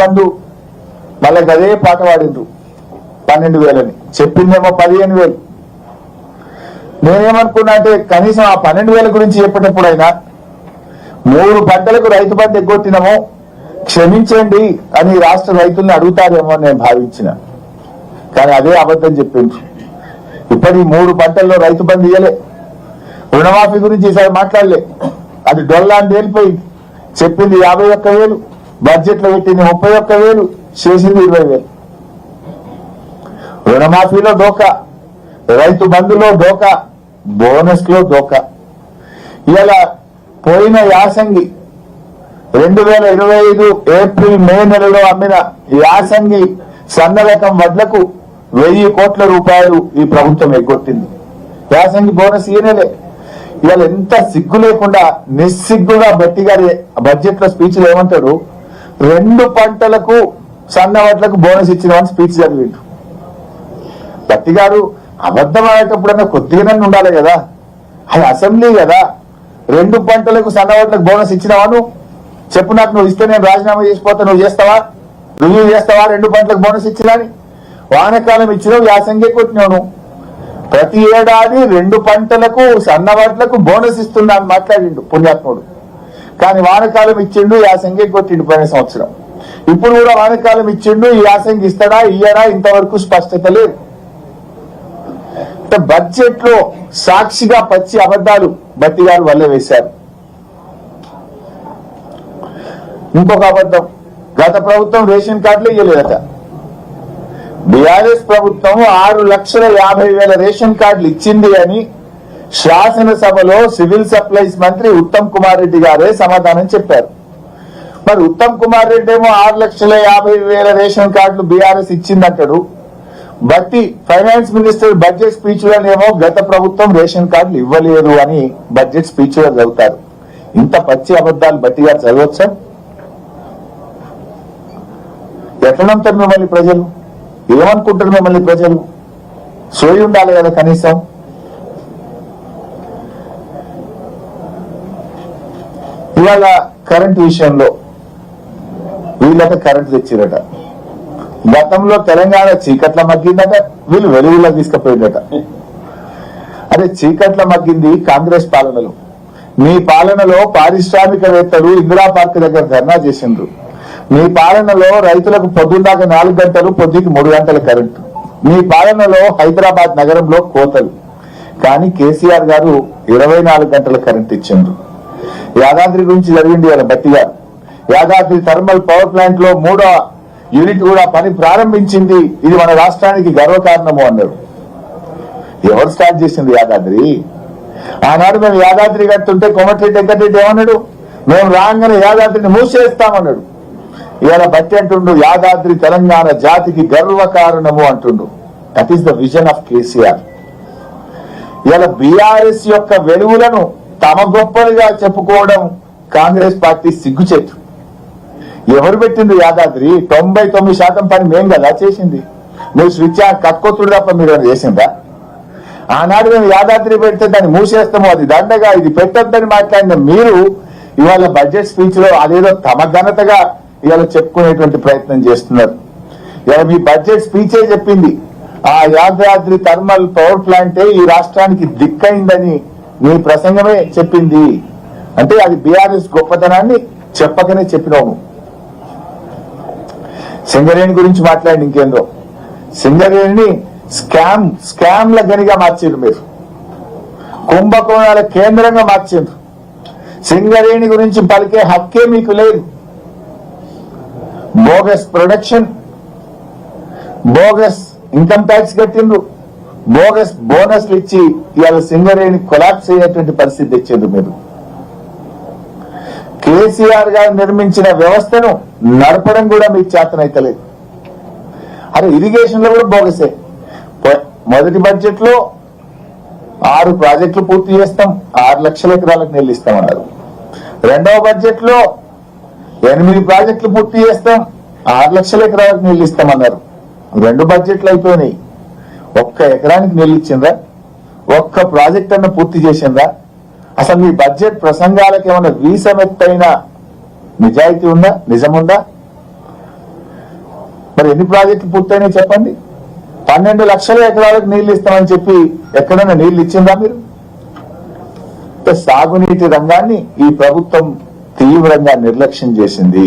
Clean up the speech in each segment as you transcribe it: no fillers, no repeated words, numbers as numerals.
బంధు మళ్ళీ అదే పాట పాడిండ్రు 12,000 చెప్పిందేమో 15,000. నేనేమనుకున్నా అంటే కనీసం ఆ 12,000 గురించి చెప్పేటప్పుడైనా 3 పంటలకు రైతు బంధు ఎగ్గొట్టినామో క్షమించండి అని రాష్ట్ర రైతుల్ని అడుగుతారేమో నేను భావించిన. కానీ అదే అబద్ధం చెప్పిండ్రు. ఇప్పటి 3 పంటల్లో రైతు బంధు ఇయ్యలే. రుణమాఫీ గురించి ఈసారి మాట్లాడలే. అది డొల్లా అని తేలిపోయింది. చెప్పింది 51,000, బడ్జెట్ లో పెట్టింది 31,000, చేసింది 20,000. రుణమాఫీలో డోకా, రైతు బంధులో డోకా, బోనస్ లో డోకా. ఇలా పోయిన యాసంగి 2025 ఏప్రిల్ మే నెలలో అమ్మిన యాసంగి సన్న రకం వడ్లకు 1,000 కోట్ల రూపాయలు ఈ ప్రభుత్వం ఎగ్గొట్టింది. యాసంగి బోనస్ ఈయనలే. ఇవాళ ఎంత సిగ్గు లేకుండా నిస్సిగ్గుగా బట్టి గారి బడ్జెట్ లో స్పీచ్ ఏమంటాడు, 2 పంటలకు సన్న వడ్లకు బోనస్ ఇచ్చినామని స్పీచ్ చదివిండు. బట్టి గారు అబద్ధం ఆడేటప్పుడన్నా కొద్దిగానే ఉండాలి కదా. అది అసెంబ్లీ కదా. 2 పంటలకు సన్న వడ్లకు బోనస్ ఇచ్చినావా? చెప్పు నాకు. నువ్వు ఇస్తే నేను రాజీనామా చేసిపోతా. నువ్వు చేస్తావా? రివ్యూ చేస్తావా? 2 పంటలకు బోనస్ ఇచ్చినాని. వానకాలం ఇచ్చినావు, యాసంగి కొట్టినావు. ప్రతి ఏడాది 2 పంటలకు సన్న వడ్లకు బోనస్ ఇస్తున్నా అని మాట్లాడిండు పుణ్యాత్ముడు. కానీ వానకాలం ఇచ్చిండు, యాసంగి కొట్టిండు పోయిన సంవత్సరం. ఇప్పుడు కూడా వానకాలం ఇచ్చిండు, ఈ యాసంగి ఇస్తాడా ఇయ్యడా ఇంతవరకు స్పష్టత లేదు. బడ్జెట్ లో సాక్షిగా పచ్చి అబద్ధాలు బట్టి గారు వల్లే వేశారు. ఇంకొక అబద్ధం, గత ప్రభుత్వం రేషన్ కార్డులు ఇయ్యలేదట. బీఆర్ఎస్ ప్రభుత్వం 6,50,000 రేషన్ కార్డులు ఇచ్చింది అని శాసనసభలో సివిల్ సప్లైస్ మంత్రి ఉత్తమ్ కుమార్ రెడ్డి గారే సమాధానం చెప్పారు. మరి ఉత్తమ్ కుమార్ రెడ్డి ఏమో 6,50,000 రేషన్ కార్డులు బీఆర్ఎస్ ఇచ్చిందంటాడు. బట్టి ఫైనాన్స్ మినిస్టర్ బడ్జెట్ స్పీచ్ లోనేమో గత ప్రభుత్వం రేషన్ కార్డులు ఇవ్వలేదు అని బడ్జెట్ స్పీచ్ లో చదువుతారు. ఇంత పచ్చి అబద్ధాలు బట్టి గారు చదవచ్చా? ఎట్లా నమ్ముతారు మిమ్మల్ని ప్రజలు? ఏమనుకుంటారు మిమ్మల్ని ప్రజలు? సోయి ఉండాలి కదా కనీసం. ఇవాళ కరెంట్ విషయంలో వీళ్ళకి కరెంట్ తెచ్చిరట. గతంలో తెలంగాణ చీకట్ల మగ్గిందట, వీళ్ళు వెలుగులో తీసుకుపోయిందట. అదే చీకట్ల మగ్గింది కాంగ్రెస్ పాలనలో. మీ పాలనలో పారిశ్రామికవేత్తలు ఇందిరా పార్క్ దగ్గర ధర్నా చేసిండ్రు. మీ పాలనలో రైతులకు పొద్దున్నాక 4 గంటలు, పొద్దుకి 3 గంటల కరెంటు. మీ పాలనలో హైదరాబాద్ నగరంలో కోతలు. కానీ కేసీఆర్ గారు 24 గంటల కరెంట్ ఇచ్చిండ్రు. యాదాద్రి గురించి జరిగింది కదా బట్టి గారు. యాదాద్రి థర్మల్ పవర్ ప్లాంట్ లో 3వ యూనిట్ కూడా పని ప్రారంభించింది. ఇది మన రాష్ట్రానికి గర్వకారణము అన్నాడు. ఎవరు స్టార్ట్ చేసింది యాదాద్రి? ఆనాడు మేము యాదాద్రి కట్టుంటే కోమటిరెడ్డి వెంకటరెడ్డి ఏమన్నాడు, మేము రాగానే యాదాద్రిని మూసేస్తామన్నాడు. ఇవాళ బట్టి అంటుండు యాదాద్రి తెలంగాణ జాతికి గర్వకారణము అంటుండు. That is the vision of KCR. ఇవాళ బీఆర్ఎస్ యొక్క వెలుగులను తమ గొప్పలుగా చెప్పుకోవడం కాంగ్రెస్ పార్టీ సిగ్గుచేటు. ఎవరు పెట్టింది యాదాద్రి? 99% పని మేం కదా చేసింది. మీరు స్విచ్ కక్కొత్తుడు తప్ప మీరు చేసిందా? ఆనాడు మేము యాదాద్రి పెడితే దాన్ని మూసేస్తాము, అది దండగా, ఇది పెట్టొద్దని మాట్లాడిన మీరు ఇవాళ బడ్జెట్ స్పీచ్ లో అదేదో తమ ఘనతగా ఇవాళ చెప్పుకునేటువంటి ప్రయత్నం చేస్తున్నారు. ఇవాళ మీ బడ్జెట్ స్పీచే చెప్పింది ఆ యాదాద్రి థర్మల్ పవర్ ప్లాంటే ఈ రాష్ట్రానికి దిక్కైందని మీ ప్రసంగమే చెప్పింది. అంటే అది బీఆర్ఎస్ గొప్పతనాన్ని చెప్పకనే చెప్పినాము. సింగరేణి గురించి మాట్లాడి ఇంకేందో. సింగరేణిని స్కామ్ల గనిగా మార్చిండ్రు మీరు. కుంభకోణాల కేంద్రంగా మార్చిండ్రు. సింగరేణి గురించి పలికే హక్కే మీకు లేదు. Bogus production, bogus income tax కట్టిండ్రు, బోగస్ బోనస్లు ఇచ్చి ఇవాళ సింగరేణి కొలాప్స్ అయ్యేటువంటి పరిస్థితి తెచ్చిండ్రు మీరు. కేసీఆర్ గారు నిర్మించిన వ్యవస్థను నడపడం కూడా మీకు చేతనైతలేదు. అరే ఇరిగేషన్ లో కూడా బోగసే. మొదటి బడ్జెట్ లో 6 ప్రాజెక్టులు పూర్తి చేస్తాం, 6 లక్షల ఎకరాలకు నీళ్లు ఇస్తామన్నారు. రెండవ బడ్జెట్ లో 8 ప్రాజెక్టులు పూర్తి చేస్తాం, 6 లక్షల ఎకరాలకు నీళ్లు ఇస్తామన్నారు. 2 బడ్జెట్లు అయిపోయినాయి. 1 ఎకరానికి నీళ్లు ఇచ్చిందా? 1 ప్రాజెక్ట్ అన్న పూర్తి చేసిందా? అసలు మీ బడ్జెట్ ప్రసంగాలకు ఏమైనా వీసమెత్తైన నిజాయితీ ఉందా? నిజముందా? మరి ఎన్ని ప్రాజెక్టులు పూర్తయినాయి చెప్పండి? 12 లక్షల ఎకరాలకు నీళ్లు ఇస్తామని చెప్పి ఎక్కడైనా నీళ్లు ఇచ్చిందా మీరు? సాగునీటి రంగాన్ని ఈ ప్రభుత్వం తీవ్రంగా నిర్లక్ష్యం చేసింది.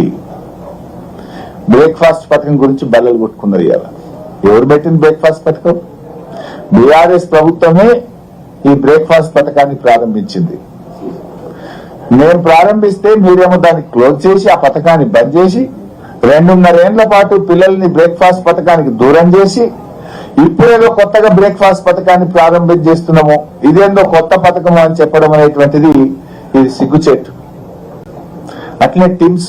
బ్రేక్ఫాస్ట్ పథకం గురించి బల్లలు కొట్టుకున్నారు. ఇవాళ ఎవరు పెట్టింది బ్రేక్ఫాస్ట్ పథకం? బీఆర్ఎస్ ప్రభుత్వమే ఈ బ్రేక్ఫాస్ట్ పథకాన్ని ప్రారంభించింది. నేను ప్రారంభిస్తే మీరేమో దాన్ని క్లోజ్ చేసి ఆ పథకాన్ని బంద్ చేసి 2.5 ఏళ్ల పాటు పిల్లల్ని బ్రేక్ఫాస్ట్ పథకానికి దూరం చేసి ఇప్పుడేదో కొత్తగా బ్రేక్ఫాస్ట్ పథకాన్ని ప్రారంభం చేస్తున్నాము, ఇదేందో కొత్త పథకం అని చెప్పడం అనేటువంటిది ఇది సిగ్గుచేటు. అట్లే టిమ్స్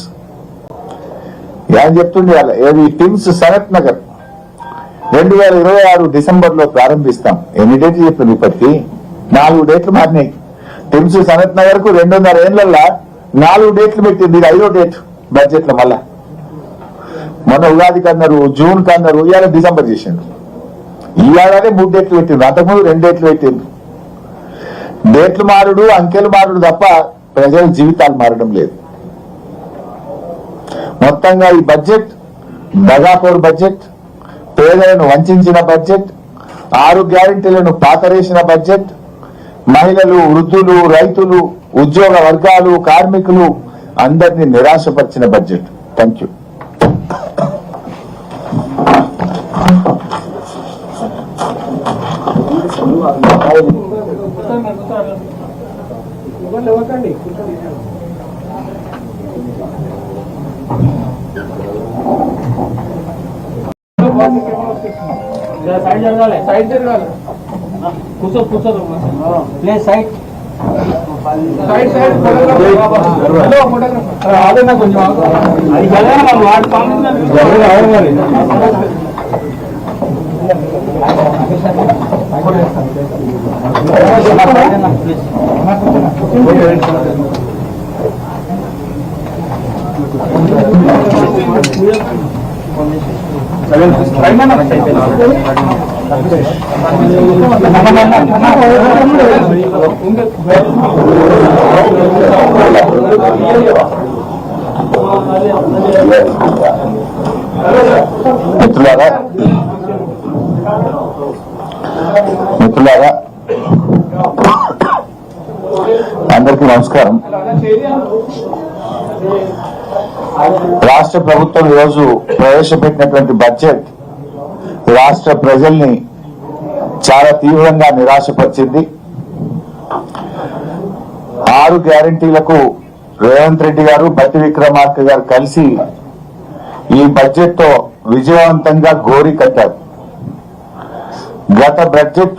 ఏం చెప్తుండే ఏది టిమ్స్ సనత్ నగర్ 2026 డిసెంబర్లో ప్రారంభిస్తాం. ఎన్ని డేట్లు చెప్పింది? ఇప్పటికి 4 డేట్లు మారినాయి. టిమ్స్ సనత్ నగర్ కు 2.5 ఏళ్లలో 4 డేట్లు పెట్టింది. ఇది 5వ డేట్ బడ్జెట్ లో. మళ్ళా మొన్న ఉగాది కన్నారు, జూన్ కన్నారు, ఇవాళ డిసెంబర్ చేసిండు. ఈ ఏడాది 3 డేట్లు పెట్టిండ్రు, అంతకుముందు 2 డేట్లు పెట్టిండ్రు. డేట్లు మారుడు, అంకెలు మారుడు తప్ప ప్రజల జీవితాలు మారడం లేదు. మొత్తంగా ఈ బడ్జెట్ దగాకోరు బడ్జెట్, పేదలను వంచిన బడ్జెట్, 6 గ్యారెంటీలను పాతరేసిన బడ్జెట్, మహిళలు, వృద్ధులు, రైతులు, ఉద్యోగ వర్గాలు, కార్మికులు అందరినీ నిరాశపరిచిన బడ్జెట్. Thank you. సైడ్ జరగాలి, సైడ్ జరగాలి. కూర్చో కూర్చోదు ప్లీజ్. సైడ్ సైడ్ సైడ్ అదే నా కొంచెం అది జరగాలి. మనం వాటి జరగాలి. మిత్రులారా, అందరికీ నమస్కారం. రాష్ట్ర ప్రభుత్వం ఈరోజు ప్రవేశపెట్టినటువంటి బడ్జెట్ రాష్ట్ర ప్రజల్ని చాలా తీవ్రంగా నిరాశపరిచింది. 6 గ్యారెంటీలకు రేవంత్ రెడ్డి గారు, బట్టి విక్రమార్క గారు కలిసి ఈ బడ్జెట్ తో విజయవంతంగా గోరి కట్టారు. గత బడ్జెట్